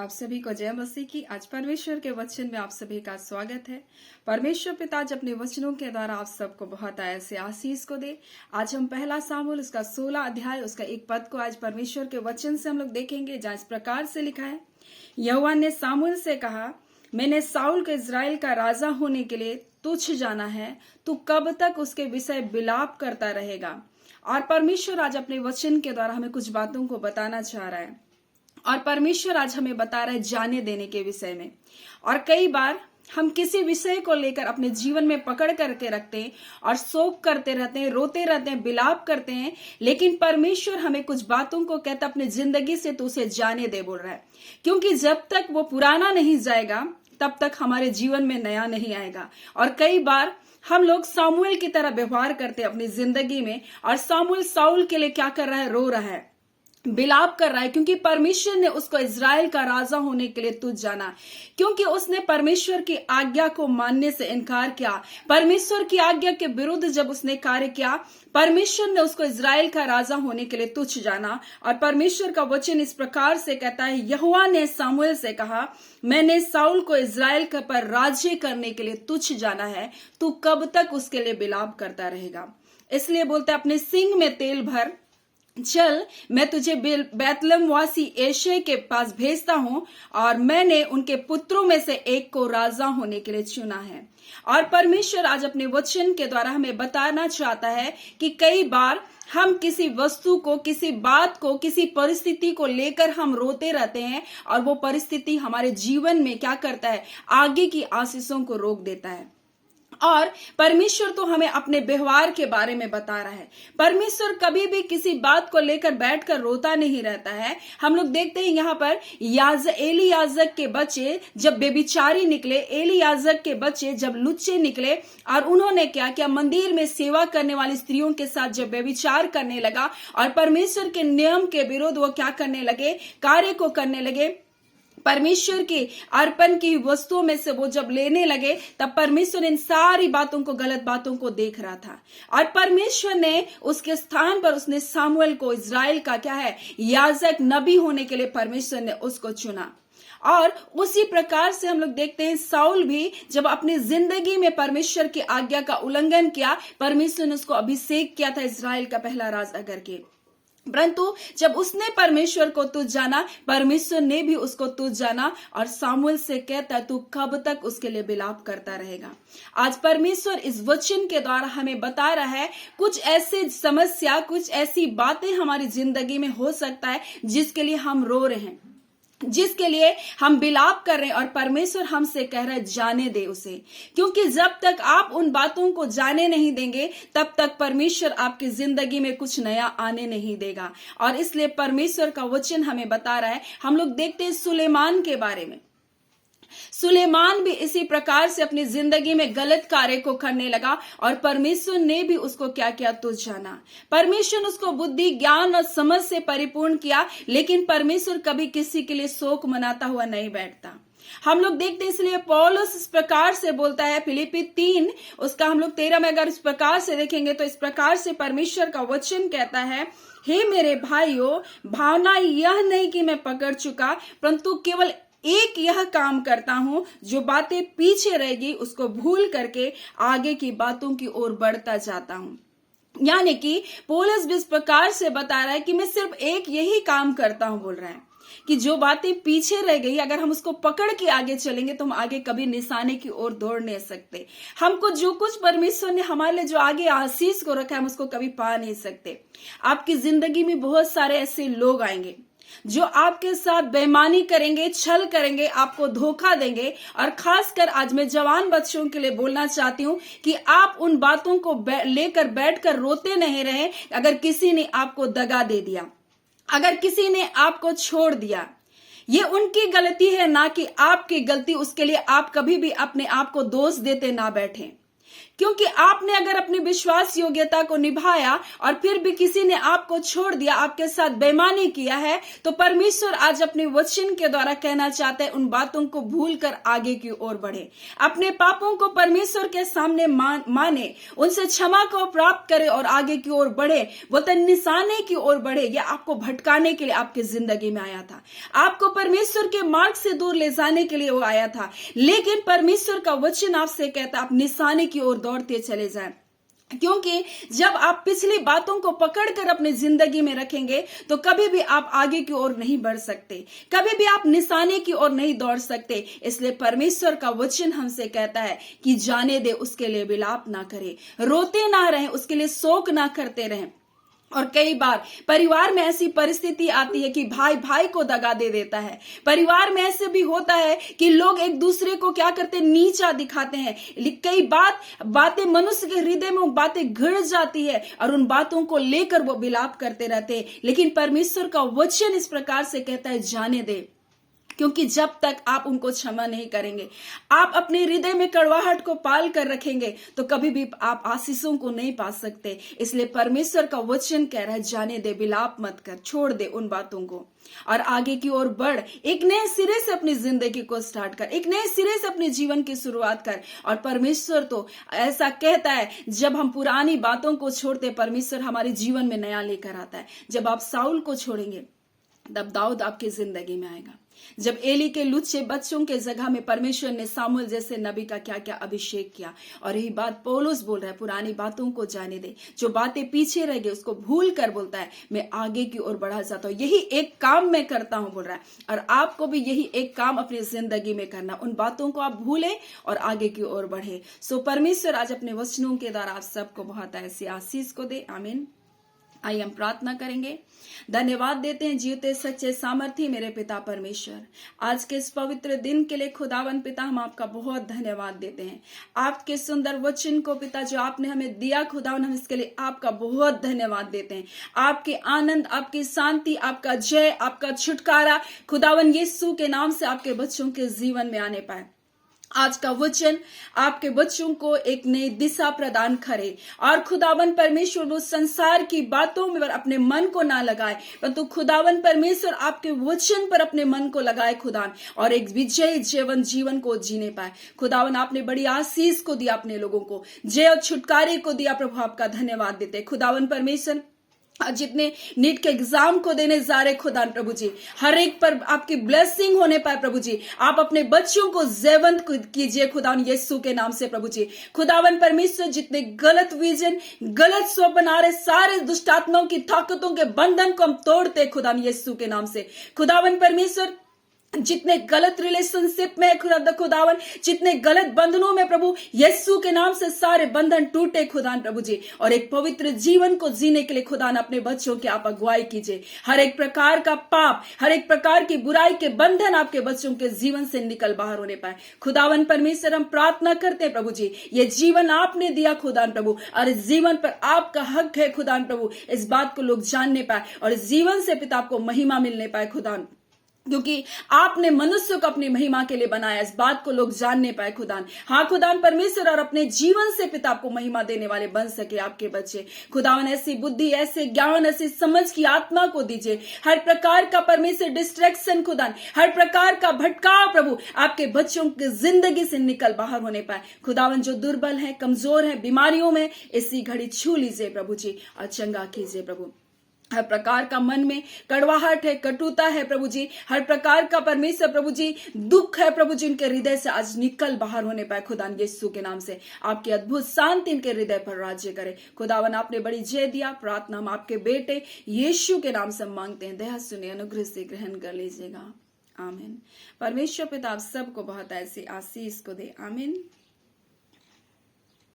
आप सभी को जय मसीह की। आज परमेश्वर के वचन में आप सभी का स्वागत है। परमेश्वर पिता आज अपने वचनों के द्वारा आप सबको बहुत ऐसे आशीष को दे। आज हम पहला सामुएल उसका 16 अध्याय उसका एक पद को आज परमेश्वर के वचन से हम लोग देखेंगे, जहाँ इस प्रकार से लिखा है, यहोवा ने सामुएल से कहा, मैंने साउल को इजराइल का राजा होने के लिए तुच्छ जाना है, तू कब तक उसके विषय विलाप करता रहेगा। और परमेश्वर आज अपने वचन के द्वारा हमें कुछ बातों को बताना चाह रहा है, और परमेश्वर आज हमें बता रहा है जाने देने के विषय में। और कई बार हम किसी विषय को लेकर अपने जीवन में पकड़ करके रखते हैं और शोक करते रहते हैं, रोते रहते हैं, विलाप करते हैं, लेकिन परमेश्वर हमें कुछ बातों को कहता अपनी जिंदगी से तो उसे जाने दे बोल रहा है, क्योंकि जब तक वो पुराना नहीं जाएगा तब तक हमारे जीवन में नया नहीं आएगा। और कई बार हम लोग सामुएल की तरह व्यवहार करते हैं अपनी जिंदगी में, और सामुएल साउल के लिए क्या कर रहा है, रो रहा है, विलाप कर रहा है, क्योंकि परमेश्वर ने उसको इजराइल का राजा होने के लिए तुच्छ जाना, क्योंकि उसने परमेश्वर की आज्ञा को मानने से इनकार किया। परमेश्वर की आज्ञा के विरुद्ध जब उसने कार्य किया, परमेश्वर ने उसको इजराइल का राजा होने के लिए तुच्छ जाना। और परमेश्वर का वचन इस प्रकार से कहता है, यहोवा ने सामुएल से कहा, मैंने साउल को इजराइल पर राज्य करने के लिए तुच्छ जाना है, तू कब तक उसके लिए विलाप करता रहेगा। इसलिए बोलता है, अपने सिंग में तेल भर, चल मैं तुझे बैतलहम वासी एशे के पास भेजता हूं, और मैंने उनके पुत्रों में से एक को राजा होने के लिए चुना है। और परमेश्वर आज अपने वचन के द्वारा हमें बताना चाहता है कि कई बार हम किसी वस्तु को, किसी बात को, किसी परिस्थिति को लेकर हम रोते रहते हैं, और वो परिस्थिति हमारे जीवन में क्या करता है, आगे की आशीषों को रोक देता है। और परमेश्वर तो हमें अपने व्यवहार के बारे में बता रहा है। परमेश्वर कभी भी किसी बात को लेकर बैठकर रोता नहीं रहता है। हम लोग देखते हैं यहाँ पर एली याजक के बच्चे जब बेबिचारी निकले, एली याजक के बच्चे जब लुच्चे निकले, और उन्होंने क्या किया, मंदिर में सेवा करने वाली स्त्रियों के साथ जब बेबिचार करने लगा, और परमेश्वर के नियम के विरुद्ध वो क्या करने लगे, कार्य को करने लगे, परमेश्वर की अर्पण की वस्तुओं में से वो जब लेने लगे, तब परमेश्वर इन सारी बातों को, गलत बातों को देख रहा था। और परमेश्वर ने उसके स्थान पर उसने सामुएल को इजराइल का क्या है, याजक, नबी होने के लिए परमेश्वर ने उसको चुना। और उसी प्रकार से हम लोग देखते हैं, साउल भी जब अपनी जिंदगी में परमेश्वर की आज्ञा का उल्लंघन किया, परमेश्वर ने उसको अभिषेक किया था इजराइल का पहला राजा करके, परंतु जब उसने परमेश्वर को तुच्छ जाना, परमेश्वर ने भी उसको तुच्छ जाना। और सामुएल से कहता है, तू कब तक उसके लिए विलाप करता रहेगा। आज परमेश्वर इस वचन के द्वारा हमें बता रहा है, कुछ ऐसे समस्या, कुछ ऐसी बातें हमारी जिंदगी में हो सकता है जिसके लिए हम रो रहे हैं, जिसके लिए हम विलाप कर रहे हैं, और परमेश्वर हमसे कह रहा है जाने दे उसे, क्योंकि जब तक आप उन बातों को जाने नहीं देंगे तब तक परमेश्वर आपकी जिंदगी में कुछ नया आने नहीं देगा। और इसलिए परमेश्वर का वचन हमें बता रहा है। हम लोग देखते हैं सुलेमान के बारे में। सुलेमान भी इसी प्रकार से अपनी जिंदगी में गलत कार्य को करने लगा, और परमेश्वर ने भी उसको क्या किया, तुच्छ जाना। परमेश्वर उसको बुद्धि, ज्ञान और समझ से परिपूर्ण किया, लेकिन परमेश्वर कभी किसी के लिए शोक मनाता हुआ नहीं बैठता। हम लोग देखते हैं, इसलिए पौलुस इस प्रकार से बोलता है, फिलिप्पी 3 उसका हम लोग 13 में अगर इस प्रकार से देखेंगे, तो इस प्रकार से परमेश्वर का वचन कहता है, हे मेरे भाइयों, भावना यह नहीं कि मैं पकड़ चुका, परंतु केवल एक यह काम करता हूं, जो बातें पीछे रहेगी उसको भूल करके आगे की बातों की ओर बढ़ता जाता हूं। यानी कि पौलुस भी इस प्रकार से बता रहा है कि मैं सिर्फ एक यही काम करता हूं, बोल रहा है कि जो बातें पीछे रह गई, अगर हम उसको पकड़ के आगे चलेंगे तो हम आगे कभी निशाने की ओर दौड़ नहीं सकते। हमको जो कुछ परमेश्वर ने हमारे लिए जो आगे आशीष को रखा है, हम उसको कभी पा नहीं सकते। आपकी जिंदगी में बहुत सारे ऐसे लोग आएंगे जो आपके साथ बेईमानी करेंगे, छल करेंगे, आपको धोखा देंगे। और खासकर आज मैं जवान बच्चों के लिए बोलना चाहती हूं कि आप उन बातों को लेकर बैठकर रोते नहीं रहे। अगर किसी ने आपको दगा दे दिया, अगर किसी ने आपको छोड़ दिया, ये उनकी गलती है, ना कि आपकी गलती। उसके लिए आप कभी भी अपने आप को दोष देते ना बैठें, क्योंकि आपने अगर अपनी विश्वास योग्यता को निभाया और फिर भी किसी ने आपको छोड़ दिया, आपके साथ बेईमानी किया है, तो परमेश्वर आज अपने वचन के द्वारा कहना चाहते हैं, उन बातों को भूलकर आगे की ओर बढ़े। अपने पापों को परमेश्वर के सामने माने, उनसे क्षमा को प्राप्त करे और आगे की ओर बढ़े, वतन निशाने की ओर बढ़े। यह आपको भटकाने के लिए आपकी जिंदगी में आया था, आपको परमेश्वर के मार्ग से दूर ले जाने के लिए वो आया था। लेकिन परमेश्वर का वचन आपसे कहता है, आप निशाने की ओर दौड़ते चले जाएं, क्योंकि जब आप पिछली बातों को पकड़कर अपनी जिंदगी में रखेंगे तो कभी भी आप आगे की ओर नहीं बढ़ सकते, कभी भी आप निशाने की ओर नहीं दौड़ सकते। इसलिए परमेश्वर का वचन हमसे कहता है कि जाने दे, उसके लिए विलाप ना करें, रोते ना रहें, उसके लिए शोक ना करते रहें। और कई बार परिवार में ऐसी परिस्थिति आती है कि भाई भाई को दगा दे देता है। परिवार में ऐसे भी होता है कि लोग एक दूसरे को क्या करते हैं, नीचा दिखाते हैं। कई बातें मनुष्य के हृदय में वो बातें घिर जाती है और उन बातों को लेकर वो विलाप करते रहते हैं। लेकिन परमेश्वर का वचन इस प्रकार से कहता है, जाने दे, क्योंकि जब तक आप उनको क्षमा नहीं करेंगे, आप अपने हृदय में कड़वाहट को पाल कर रखेंगे, तो कभी भी आप आशीषों को नहीं पा सकते। इसलिए परमेश्वर का वचन कह रहा है, जाने दे, विलाप मत कर, छोड़ दे उन बातों को और आगे की ओर बढ़। एक नए सिरे से अपनी जिंदगी को स्टार्ट कर, एक नए सिरे से अपने जीवन की शुरुआत कर। और परमेश्वर तो ऐसा कहता है, जब हम पुरानी बातों को छोड़ते, परमेश्वर हमारे जीवन में नया लेकर आता है। जब आप साउल को छोड़ेंगे, तब दाऊद आपकी जिंदगी में आएगा। जब एली के लुच्चे बच्चों के जगह में परमेश्वर ने सामुएल जैसे नबी का क्या क्या अभिषेक किया। और यही बात पौलुस बोल रहा है, पुरानी बातों को जाने दे, जो बातें पीछे रह गई उसको भूल कर बोलता है, मैं आगे की ओर बढ़ा जाता हूं, यही एक काम मैं करता हूं बोल रहा है। और आपको भी यही एक काम अपनी जिंदगी में करना, उन बातों को आप भूले और आगे की ओर बढ़े। सो परमेश्वर आज अपने वचनों के द्वारा आप सबको बहुत ऐसी आशीष को दे। आमीन। आइए हम प्रार्थना करेंगे। धन्यवाद देते हैं जीवते सच्चे सामर्थी मेरे पिता परमेश्वर, आज के इस पवित्र दिन के लिए खुदावन पिता हम आपका बहुत धन्यवाद देते हैं। आपके सुंदर वचन को पिता जो आपने हमें दिया खुदावन, हम इसके लिए आपका बहुत धन्यवाद देते हैं। आपके आनंद, आपकी शांति, आपका जय, आपका छुटकारा खुदावन यीशु के नाम से आपके बच्चों के जीवन में आने पाए। आज का वचन आपके बच्चों को एक नई दिशा प्रदान करे और खुदावन परमेश्वर वो संसार की बातों में अपने मन को ना लगाए, परंतु खुदावन परमेश्वर आपके वचन पर अपने मन को लगाए खुदान, और एक विजयी जीवन को जीने पाए। खुदावन आपने बड़ी आशीष को दिया, अपने लोगों को जय और छुटकारे को दिया। प्रभु आपका धन्यवाद देते खुदावन परमेश्वर। जितने नीट के एग्जाम को देने जा रहे खुदा प्रभु जी, हर एक पर आपकी ब्लेसिंग होने पाए प्रभु जी। आप अपने बच्चों को जयवंत कीजिए खुदावन यीशु के नाम से प्रभु जी। खुदावन परमेश्वर, जितने गलत विजन, गलत स्वप्न बना रहे, सारे दुष्टात्माओं की ताकतों के बंधन को हम तोड़ते खुदावन यीशु के नाम से। खुदावन परमेश्वर, जितने गलत रिलेशनशिप में खुदावन, जितने गलत बंधनों में प्रभु यीशु के नाम से सारे बंधन टूटे खुदान प्रभु जी, और एक पवित्र जीवन को जीने के लिए खुदान अपने बच्चों की आप अगुवाई कीजिए। हर एक प्रकार का पाप, हर एक प्रकार की बुराई के बंधन आपके बच्चों के जीवन से निकल बाहर होने पाए। खुदावन परमेश्वर, हम प्रार्थना करते हैं प्रभु जी, ये जीवन आपने दिया खुदान प्रभु, और इस जीवन पर आपका हक है खुदान प्रभु। इस बात को लोग जानने पाए और इस जीवन से पिता आपको महिमा मिलने पाए खुदान, क्योंकि आपने मनुष्य को अपनी महिमा के लिए बनाया। इस बात को लोग जानने पाए खुदान। हाँ खुदान परमेश्वर, और अपने जीवन से पिता आपको महिमा देने वाले बन सके आपके बच्चे। खुदावन ऐसी बुद्धि, ऐसे ज्ञान, ऐसी समझ की आत्मा को दीजिए। हर प्रकार का परमेश्वर डिस्ट्रैक्शन खुदान, हर प्रकार का भटकाव प्रभु आपके बच्चों की जिंदगी से निकल बाहर होने पाए। खुदावन जो दुर्बल है, कमजोर है, बीमारियों में, इसी घड़ी छू लीजिए प्रभु जी और चंगा कीजिए प्रभु। हर प्रकार का मन में कड़वाहट है, कटुता है प्रभु जी, हर प्रकार का परमेश्वर प्रभु जी दुख है प्रभु जी, उनके हृदय से आज निकल बाहर होने पाए खुदान यीशु के नाम से। आपकी अद्भुत शांति इनके हृदय पर राज्य करे खुदावन। आपने बड़ी जय दिया। प्रार्थना हम आपके बेटे यीशु के नाम से मांगते हैं, दया सुने, अनुग्रह से ग्रहण कर लीजिएगा। आमीन। परमेश्वर पिता आप सबको बहुत ऐसी आशीष को दे। आमीन।